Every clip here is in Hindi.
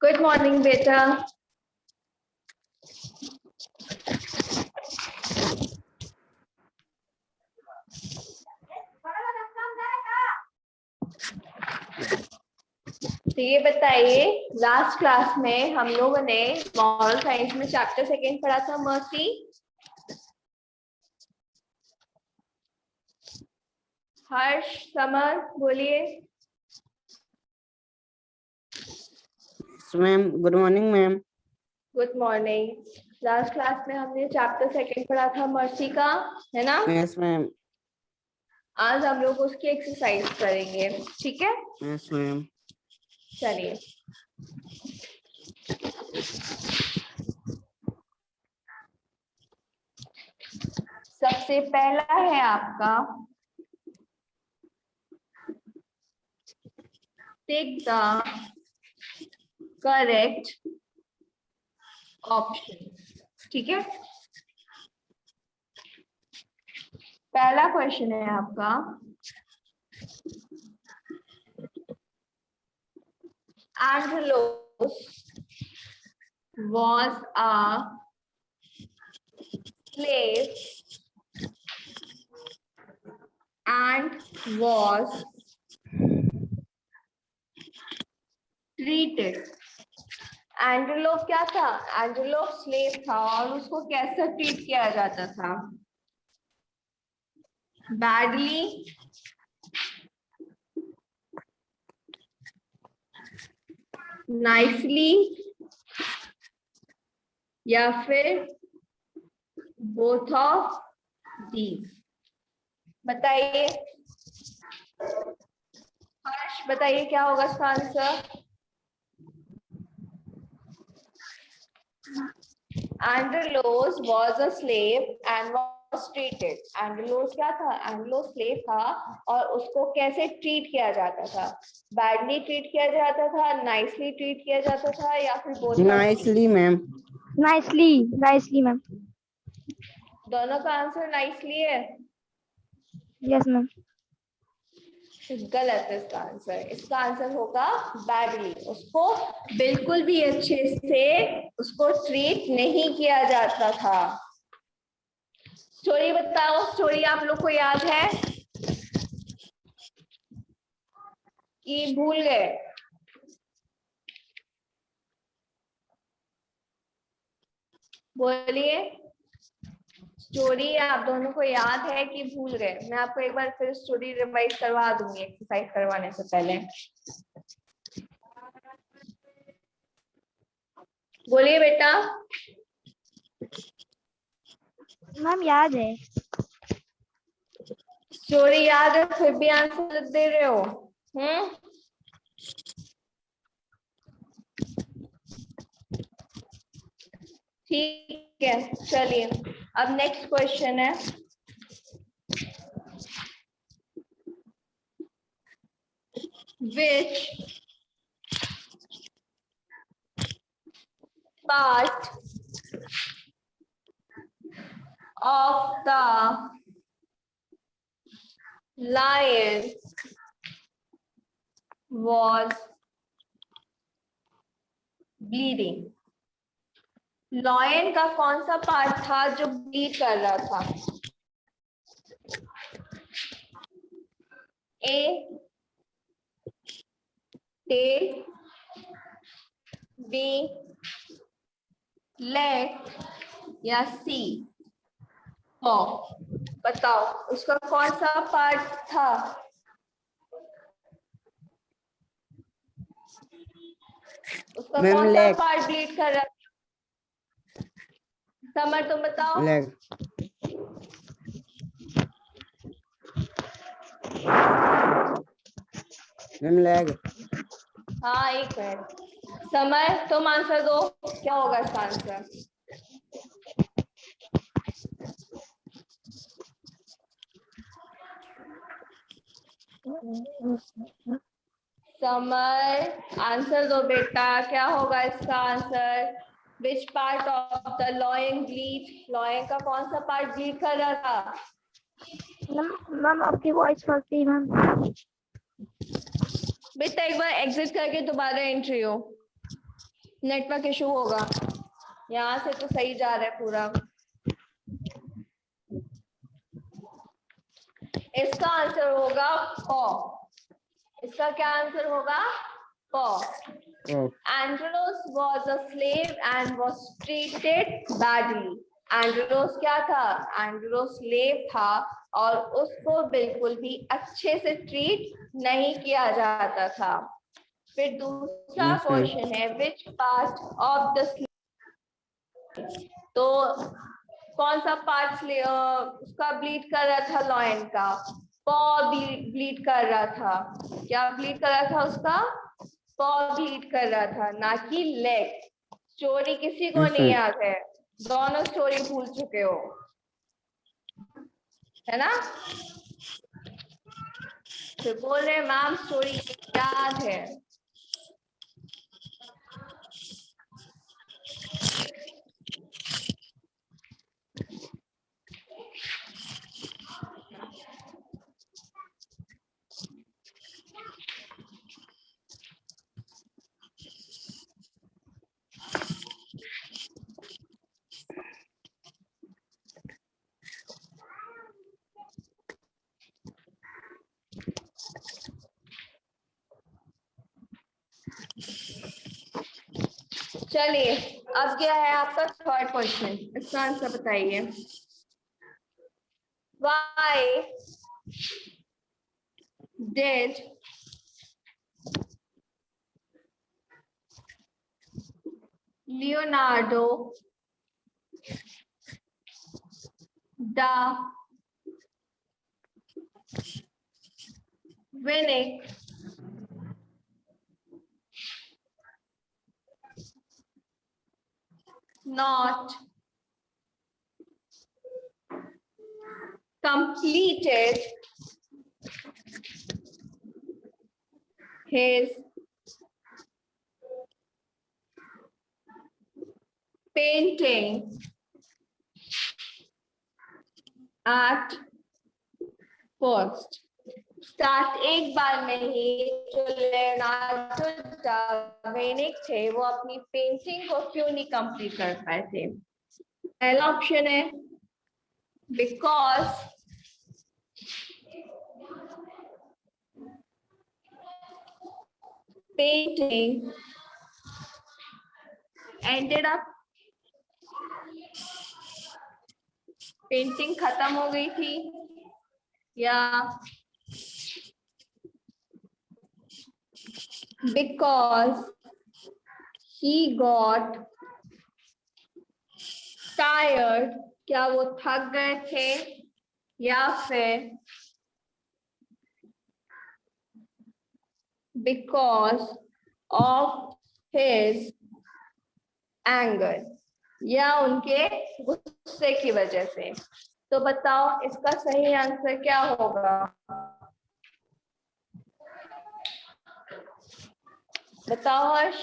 गुड मॉर्निंग बेटा। तो ये बताइए, लास्ट क्लास में हम लोगों ने मॉरल साइंस में चैप्टर सेकेंड पढ़ा था मर्सी। हर्ष, समर बोलिए। Ma'am good morning ma'am. Good morning. Last class में हमने चैप्टर सेकेंड पढ़ा था मर्सी का, है ना? Yes ma'am. आज हम लोग उसकी एक्सरसाइज करेंगे, ठीक है? Yes ma'am. चलिए, सबसे पहला है आपका टिक द करेक्ट ऑप्शन, ठीक है? पहला क्वेश्चन है आपका, Angelos was a slave and was treated. Angelo क्या था? एंजेलो स्लेव था और उसको कैसा ट्रीट किया जाता था? बैडली, नाइसली, या फिर बोथ ऑफ दीज? बताइए हर्ष, बताइए क्या होगा इसका answer? Angelos was a slave and was treated. Angelos क्या था? Angelos slave था और उसको कैसे ट्रीट किया जाता था? बैडली ट्रीट किया जाता था, नाइसली ट्रीट किया जाता था, या फिर both? Nicely ma'am. Nicely ma'am. दोनों का आंसर नाइसली है? Yes ma'am. गलत है इसका आंसर। इसका आंसर होगा बैडली। उसको बिल्कुल भी अच्छे से उसको ट्रीट नहीं किया जाता था। स्टोरी बताओ, स्टोरी आप लोग को याद है कि भूल गए? बोलिए, स्टोरी आप दोनों को याद है कि भूल गए? मैं आपको एक बार फिर स्टोरी रिवाइज करवा दूंगी एक्सरसाइज करवाने से पहले। बोलिए बेटा। मैम याद है। स्टोरी याद है फिर भी आंसर दे रहे हो? ठीक है, चलिए अब नेक्स्ट क्वेश्चन है, which part of the lion was bleeding? Lion का कौन सा पार्ट था जो ब्लीड कर रहा था? ए टेल, बी लेग, या सी पॉ? बताओ उसका कौन सा पार्ट था? उसका मैम कौन सा लेग। पार्ट ब्लीड कर रहा था? समर तुम बताओ। लेग। Ma'am leg. हाँ एक मिनट, समर तुम आंसर दो, क्या होगा इसका आंसर? समर आंसर दो बेटा, क्या होगा इसका answer? Which part of the lion bleed? Lion का कौन सा पार्ट ब्लीड कर रहा था? मैम आपकी वॉइस फंसती है मैम। बेटा एक बार एग्जिट करके दोबारा एंट्री हो। नेटवर्क इशू होगा, यहाँ से तो सही जा रहा है पूरा। इसका आंसर होगा प। इसका क्या आंसर होगा? प। Oh. Androlos was a slave and was treated badly. Androlos क्या था? Androlos slave था और उसको बिल्कुल भी अच्छे से ट्रीट नहीं किया जाता था। फिर दूसरा Yes, ma'am. क्वेश्चन है which part of the slave, तो कौन सा पार्ट उसका ब्लीड कर रहा था? लॉयन का पॉ ब्लीड कर रहा था। क्या ब्लीड कर रहा था? उसका पॉ ब्लीड कर रहा था, ना कि लेग। स्टोरी किसी को Yes, नहीं ma'am. याद है? दोनों स्टोरी भूल चुके हो, है ना? फिर बोल रहे मैम स्टोरी याद है। चलिए अब क्या है आपका थर्ड क्वेश्चन, इसका आंसर बताइए। Why did Leonardo da Vinci not completed his painting at first? Start एक बार में ही जो लियोनार्डो दा विंची थे वो अपनी पेंटिंग को क्यों नहीं कंप्लीट कर पाए थे? पहला ऑप्शन है because painting ended up, painting खत्म हो गई थी, या because he got tired, क्या वो थक गए थे, या फिर because of his anger, या उनके गुस्से की वजह से। तो बताओ इसका सही आंसर क्या होगा? बताओ हर्ष।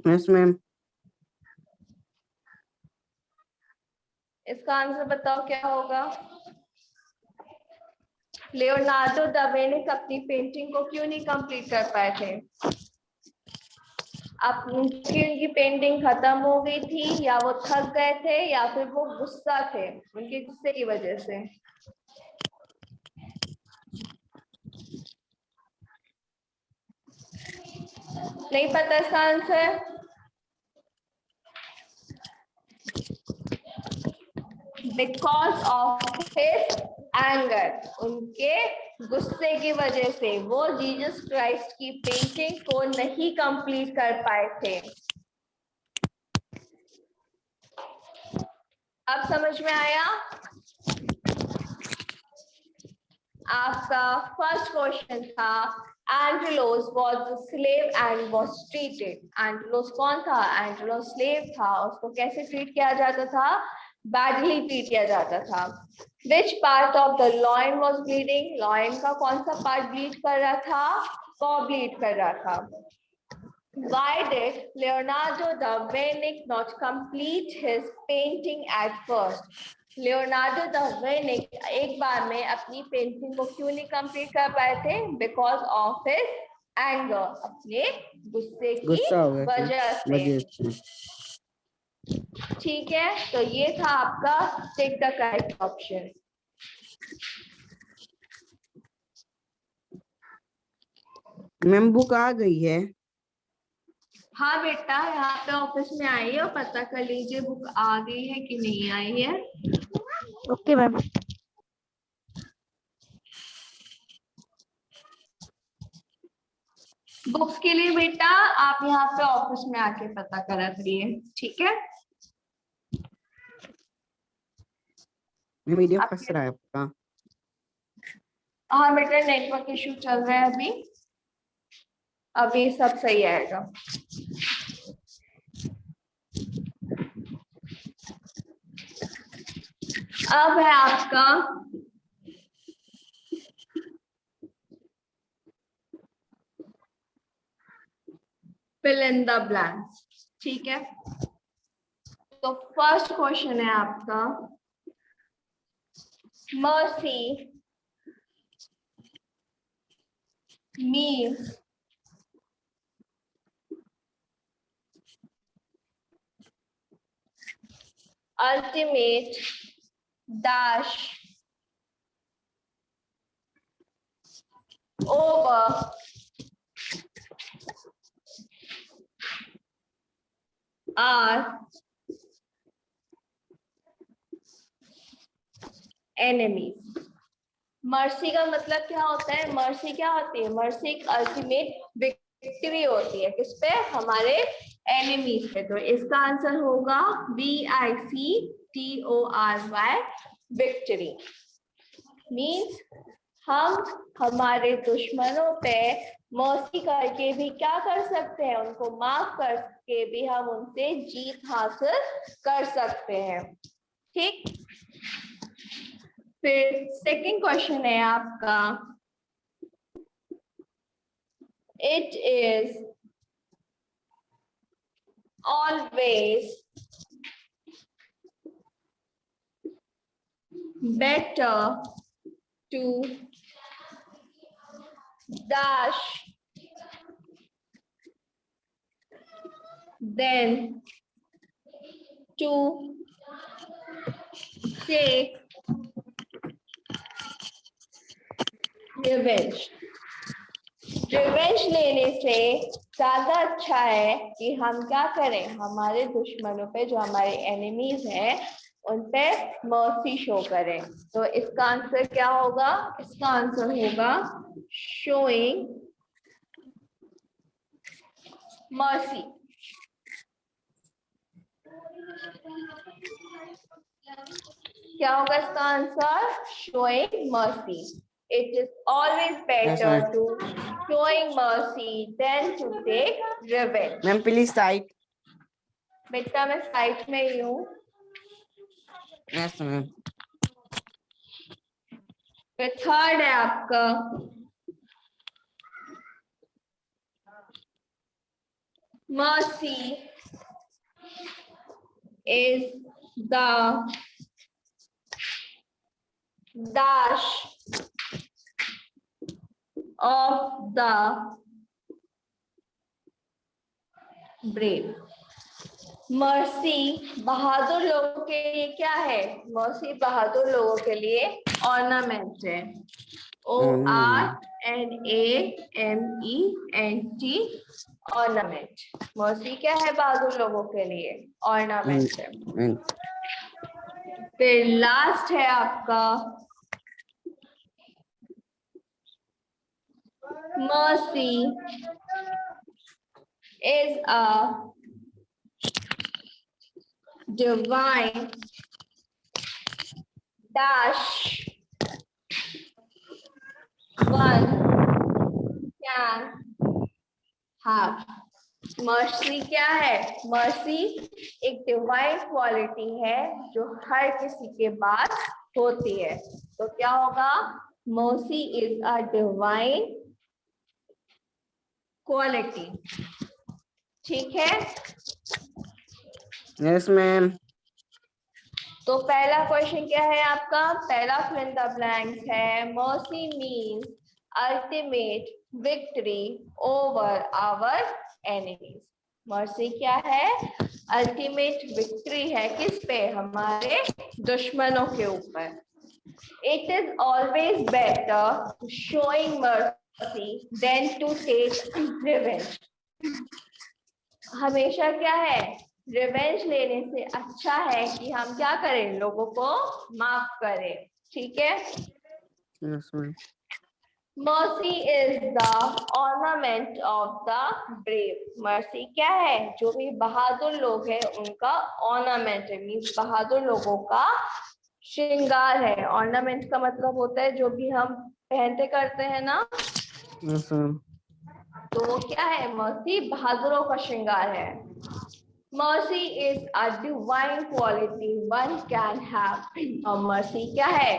Yes, ma'am. इसका आंसर बताओ क्या होगा? लियोनार्डो दा विंची अपनी पेंटिंग को क्यों नहीं कंप्लीट कर पाए थे? अब उनकी पेंटिंग खत्म हो गई थी, या वो थक गए थे, या फिर वो गुस्सा थे, उनके गुस्से की वजह से। नहीं पता इसका answer? Because of his anger, उनके गुस्से की वजह से वो जीसस क्राइस्ट की पेंटिंग को नहीं कंप्लीट कर पाए थे। अब समझ में आया? आपका फर्स्ट क्वेश्चन था Androcles was a slave and was treated. Androcles कौन था? एंड्रोलोस स्लेव था, उसको कैसे ट्रीट किया जाता था? बैडली ट्रीट किया जाता था। Which part of the lion was bleeding, lion का कौन सा पार्ट ब्लीड कर रहा था? पॉ ब्लीड कर रहा था। Why did Leonardo da Vinci not complete his painting at first? Leonardo da Vinci एक बार में अपनी पेंटिंग को क्यों नहीं कंप्लीट कर पाए थे? बिकॉज ऑफ हिज एंगर, अपने गुस्से की गुस्सा हो गया वजह से। वजह से। ठीक है, तो ये था आपका tick the correct option. Ma'am book आ गई है। हाँ बेटा, यहाँ पे ऑफिस में आई है और पता कर लीजिए बुक आ गई है कि नहीं आई है। Okay ma'am. बुक्स के लिए बेटा आप यहाँ पे ऑफिस में आके पता करा करिए, ठीक है। वीडियो फंस आपके रहा है आपका। हाँ बेटा, नेटवर्क इशू चल रहा है अभी, अभी सब सही आएगा। अब है आपका fill in the blanks, ठीक है। तो फर्स्ट क्वेश्चन है आपका, mercy means ultimate dash over our enemies। Mercy का मतलब क्या होता है? मर्सी क्या होती है? मर्सी एक अल्टीमेट विक्ट्री होती है, किस पे? हमारे एनिमीज पे। तो इसका आंसर होगा VICTORY, विक्ट्री। मीन्स हम हमारे दुश्मनों पे मर्सी करके भी क्या कर सकते हैं? उनको माफ करके भी हम उनसे जीत हासिल कर सकते हैं, ठीक। फिर सेकंड क्वेश्चन है आपका, it is always better to dash than to take revenge। Revenge लेने से ज्यादा अच्छा है कि हम क्या करें? हमारे दुश्मनों पे, जो हमारे एनिमीज हैं, उन पे मर्सी शो करें। तो इसका आंसर क्या होगा? इसका आंसर होगा शोइंग मर्सी। क्या होगा इसका answer? Showing mercy. It is always better ma'am. To showing mercy then to take revenge. Ma'am please साइट। बेटा मैं साइट में ही हूँ। Yes ma'am. फिर थर्ड है आपका, mercy is the dash of the brave। Mercy बहादुर लोगों के लिए क्या है? मर्सी बहादुर लोगों के लिए ऑर्नामेंट है। ORNAMENT, ornament. मर्सी क्या है? बहादुर लोगों के लिए ऑर्नामेंट है। फिर लास्ट है आपका, mercy is a divine dash one can have। Mercy क्या है? मर्सी एक डिवाइन क्वालिटी है जो हर किसी के पास होती है। तो क्या होगा? Mercy is a divine quality, ठीक है। Yes ma'am. तो पहला क्वेश्चन क्या है आपका? पहला फिल इन द ब्लैंक्स है, mercy means ultimate victory over our enemies. Mercy क्या है? अल्टीमेट विक्ट्री है किस पे? हमारे दुश्मनों के ऊपर. It is always better showing mercy than to take revenge. हमेशा क्या है? रिवेंज लेने से अच्छा है कि हम क्या करें? लोगों को माफ करें. ठीक है. Yes, ma'am. Mercy is the ornament of the brave. Mercy क्या है? जो भी बहादुर लोग हैं उनका ornament है, मीन्स बहादुर लोगों का श्रृंगार है. ornament का मतलब होता है जो भी हम पहनते करते हैं ना, Yes, ma'am. तो वो क्या है? mercy बहादुरों का श्रृंगार है. Mercy is a divine quality one can have. और mercy क्या है?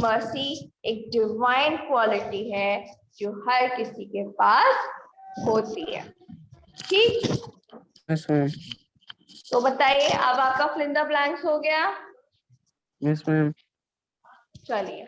mercy एक divine quality है जो हर किसी के पास होती है. ठीक. Yes, ma'am. तो बताइए, अब आपका fill in the blanks हो गया? Yes, ma'am. चलिए.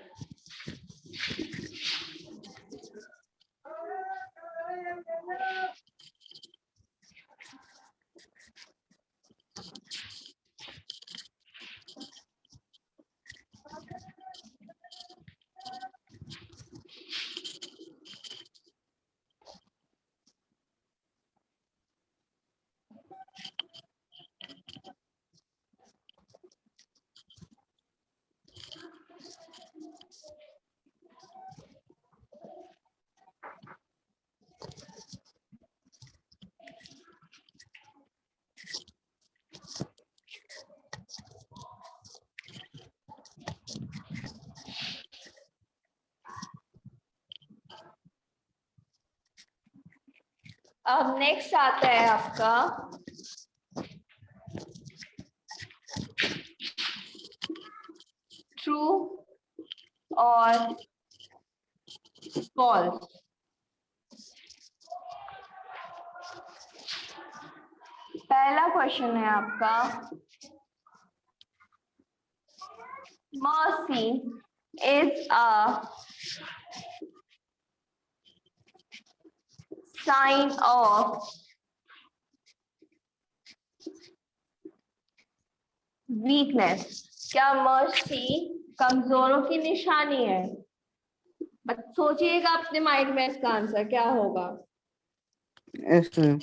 अब नेक्स्ट आता है आपका ट्रू और फॉल्स. पहला क्वेश्चन है आपका, mercy is a sign of weakness. क्या mercy कमजोरों की निशानी है? बट सोचिएगा अपने माइंड में इसका आंसर क्या होगा. Yes, ma'am.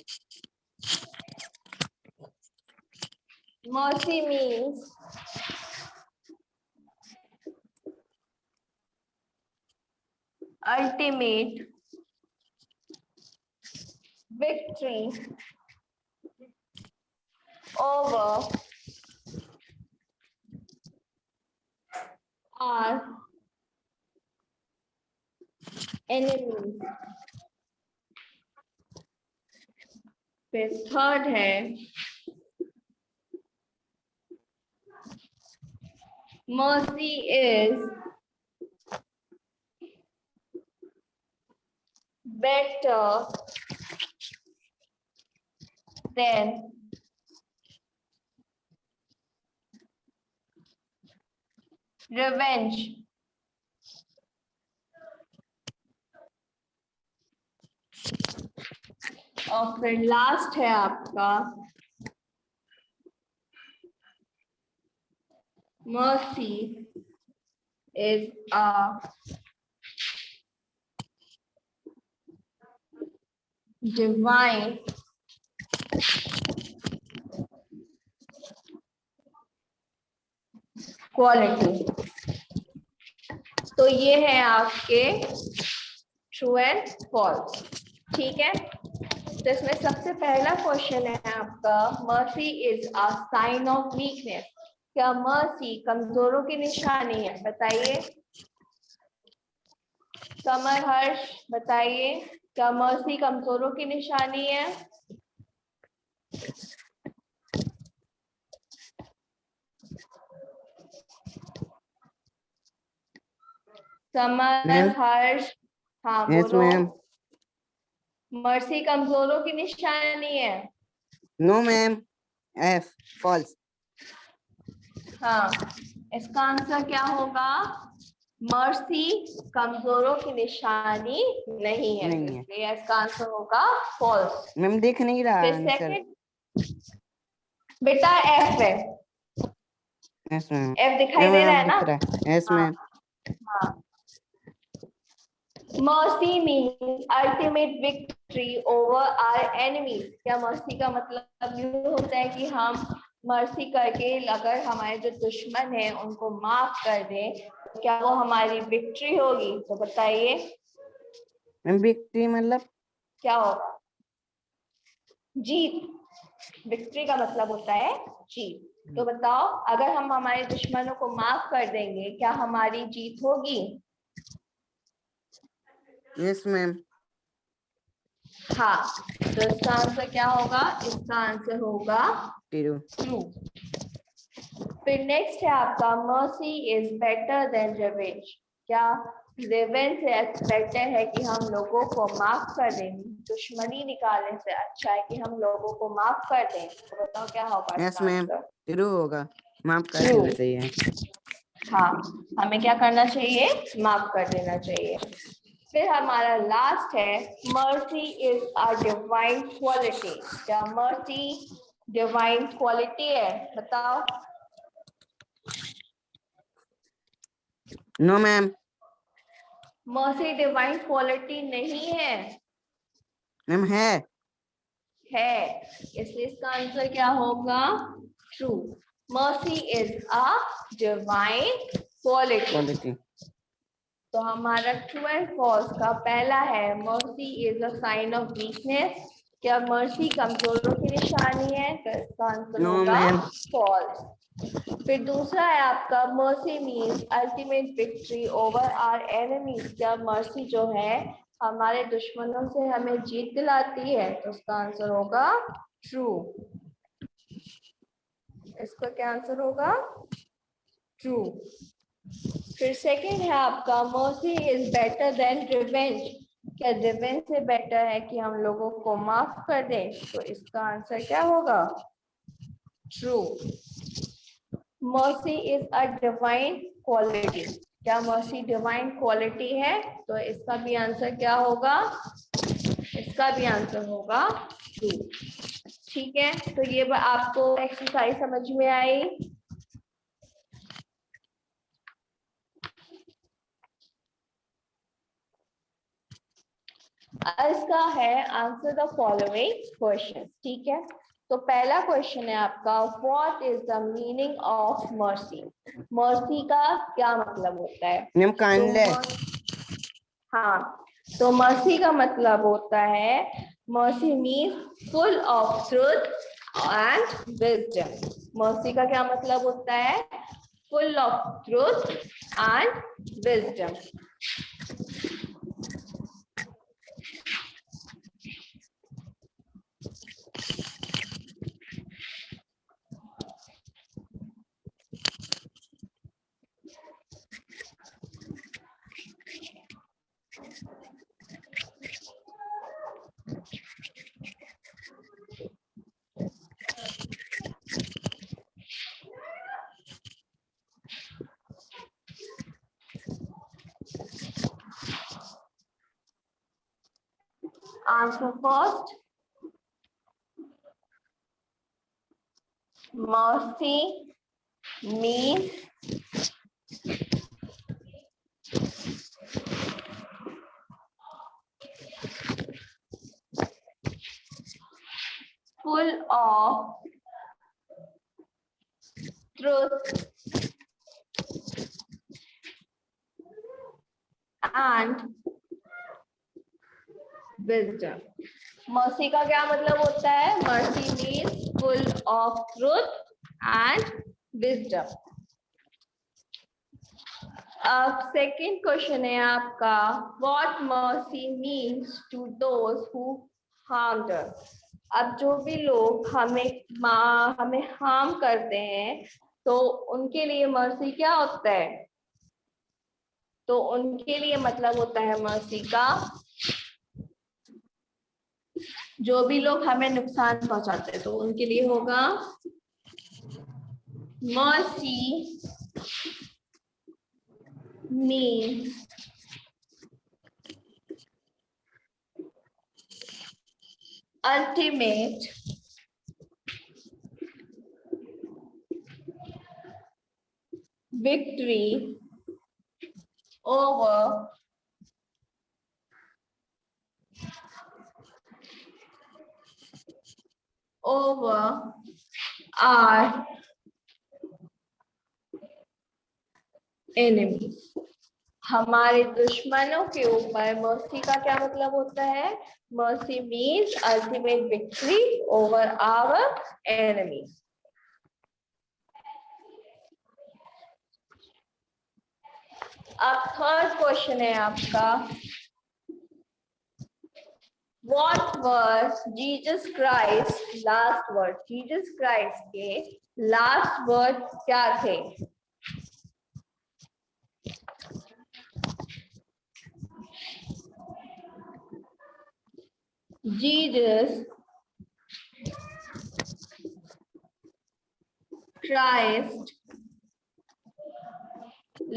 mercy means ultimate victory over our enemies. फिर थर्ड है mercy is better than revenge. और फिर लास्ट है आपका mercy is a divine quality. तो ये है आपके ट्रू एंड फॉल्स. ठीक है. तो इसमें सबसे पहला क्वेश्चन है आपका, mercy is a sign of weakness. क्या mercy कमजोरों की निशानी है? बताइए. समर, हर्ष, बताइए, क्या mercy कमजोरों की निशानी है? Summer, Ma'am? हर्ष, हाँ Yes, बोलो. ma'am. mercy कमजोरों की निशानी है? No, ma'am. F. False. हाँ, इसका आंसर क्या होगा? मर्सी कमजोरों की निशानी नहीं है, नहीं है। इसलिए इसका आंसर होगा फॉल्स। मैम दिख नहीं रहा फिर आंसर। सेकंड बेटा एफ है, यस मैम। एफ दिखाई दे रहा है ना? दिख रहा है। यस हाँ मैम। हाँ। Mercy means ultimate victory over our enemies. क्या मर्सी का मतलब ये होता है कि हम मर्सी करके अगर हमारे जो दुश्मन है उनको माफ कर दें, तो क्या वो हमारी विक्ट्री होगी? तो बताइए मैम विक्ट्री मतलब क्या होगा? जीत। विक्ट्री का मतलब होता है जीत। तो बताओ, अगर हम हमारे दुश्मनों को माफ कर देंगे, क्या हमारी जीत होगी? Yes ma'am. हाँ, तो इसका आंसर क्या होगा? इसका आंसर होगा ट्रू। ट्रू। फिर नेक्स्ट है आपका mercy is better than revenge. क्या रिवेंज से बेटर है कि हम लोगों को माफ कर दें? दुश्मनी निकालने से अच्छा है कि हम लोगों को माफ कर दें। तो बताओ क्या होगा यस इसका मैम। आंसर? ट्रू होगा। माफ कर True. देना चाहिए। हाँ, हमें क्या करना चाहिए? माफ कर देना चाहिए। फिर हमारा लास्ट है mercy is a divine quality. क्या मर्सी डिवाइन क्वालिटी है? बताओ। No ma'am. Mercy divine quality नहीं है। मैम है। इसलिए इसका आंसर क्या होगा? True. Mercy is a divine quality. तो हमारा ट्रू एंड फॉल्स का पहला है mercy is a sign of weakness. क्या मर्सी कमजोरों की निशानी है? तो इसका आंसर नो होगा मैम। फॉल्स। फिर दूसरा है आपका mercy means ultimate victory over our enemies. क्या मर्सी जो है हमारे दुश्मनों से हमें जीत दिलाती है? तो इसका आंसर होगा ट्रू। इसका क्या आंसर होगा? ट्रू। फिर सेकंड है आपका mercy is better than revenge. क्या रिवेंज से बेटर है कि हम लोगों को माफ कर दें? तो इसका आंसर क्या होगा? True. Mercy is a divine quality. क्या मर्सी डिवाइन क्वालिटी है? तो इसका भी आंसर क्या होगा? इसका भी आंसर होगा ट्रू। ठीक है, तो ये आपको एक्सरसाइज समझ में आई? इसका है आंसर द फॉलोइंग क्वेश्चन। ठीक है, तो पहला क्वेश्चन है आपका what is the meaning of mercy. Mercy का क्या मतलब होता है? मैम तो काइंडनेस। हाँ, तो मर्सी का मतलब होता है mercy means full of truth and wisdom. Mercy का क्या मतलब होता है? Full of truth and wisdom. Answer first. Mercy means full of truth and wisdom. Mercy का क्या मतलब होता है? Mercy means full of truth and wisdom. अब सेकंड क्वेश्चन है आपका what mercy means to those who harmed us. अब जो भी लोग हमें हार्म करते हैं, तो उनके लिए मर्सी क्या होता है? तो उनके लिए मतलब होता है मर्सी का, जो भी लोग हमें नुकसान पहुंचाते हैं, तो उनके लिए होगा mercy means ultimate victory over our enemies. हमारे दुश्मनों के ऊपर मर्सी का क्या मतलब होता है? Mercy means ultimate victory over our enemies. अब थर्ड क्वेश्चन है आपका, What was Jesus Christ last word? Jesus Christ के last word क्या थे? Jesus Christ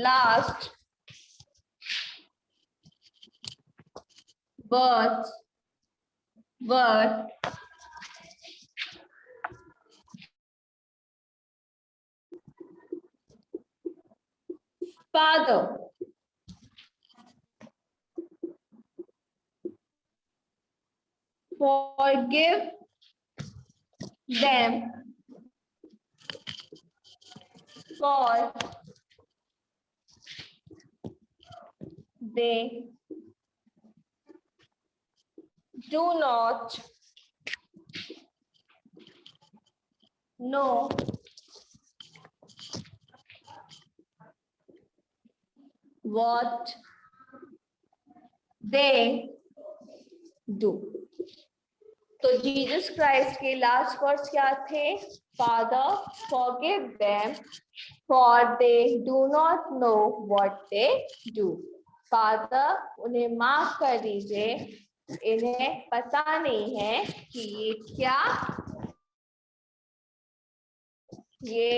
last words were Father, forgive them for they do not know what they do. तो जीसस क्राइस्ट के लास्ट वर्ड्स क्या थे? Father forgive them for they do not know what they do. Father उन्हें माफ कर दीजिए, इन्हें पता नहीं है कि ये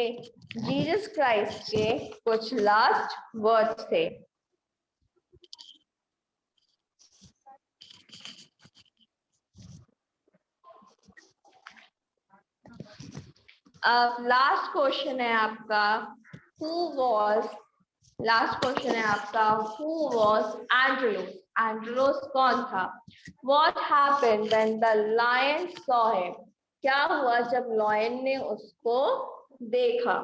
जीसस क्राइस्ट के कुछ लास्ट वर्ड्स थे. अब लास्ट क्वेश्चन है आपका, लास्ट क्वेश्चन है आपका, हु वॉज एंड्रोस? एंड्रोस कौन था? What happened when the lion saw him? क्या हुआ जब लॉयन ने उसको देखा?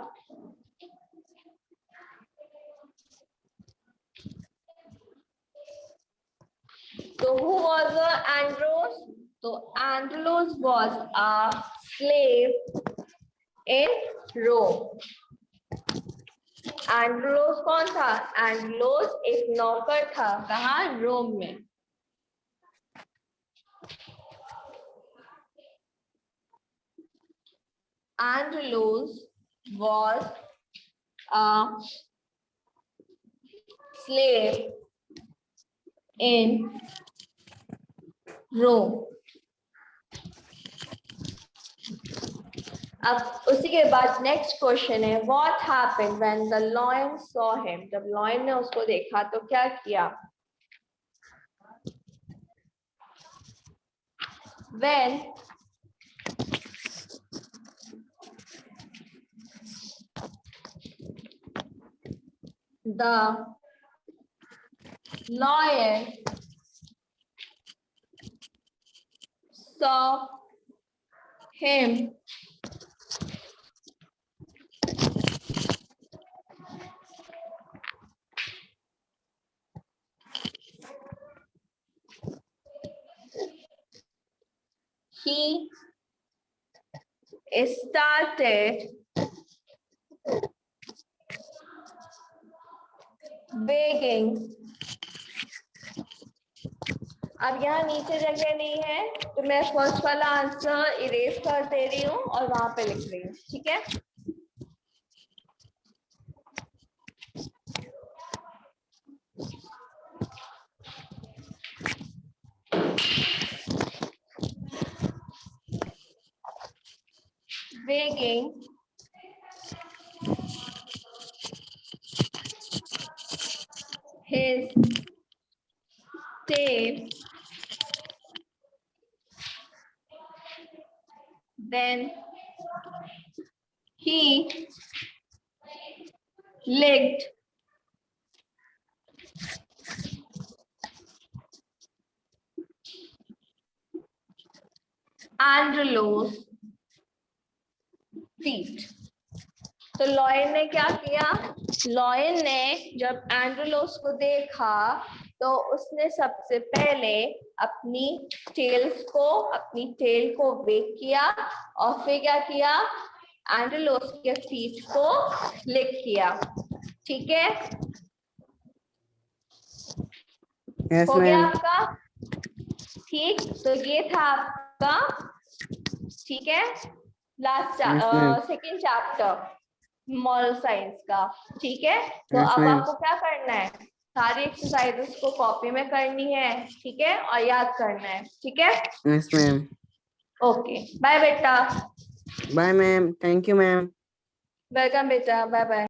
तो who was Andros? तो Andros was a slave in Rome. Andros कौन था? एंड्रोस एक नौकर था. कहाँ? रोम में. Andros was a slave in Rome. अब उसी के बाद नेक्स्ट क्वेश्चन है, what happened when the lion saw him? जब लॉयन ने उसको देखा तो क्या किया? When the lion saw him he started begging. अब यहाँ नीचे जगह नहीं है तो मैं फर्स्ट वाला आंसर इरेज कर दे रही हूँ और वहां पे लिख रही हूँ. ठीक है? begging his tail, then he licked Andrelos feet. तो लॉयन ने क्या किया? लॉयन ने जब एंड्रोलोस को देखा तो उसने सबसे पहले अपनी टेल को वेक किया और फिर क्या किया? एंड्रोलोस के फीट को लिक किया। ठीक है, यस हो गया मैम। आपका? ठीक, तो ये था आपका, ठीक है, last Yes, ma'am. Second chapter moral science का। ठीक है, तो Yes, अब ma'am. आपको क्या करना है? सारी एक्सरसाइजेस को कॉपी में करनी है, ठीक है, और याद करना है। ठीक है, Yes, ma'am. ओके, बाय बेटा। Bye, ma'am. Thank you, ma'am. Welcome बेटा, बाय बाय।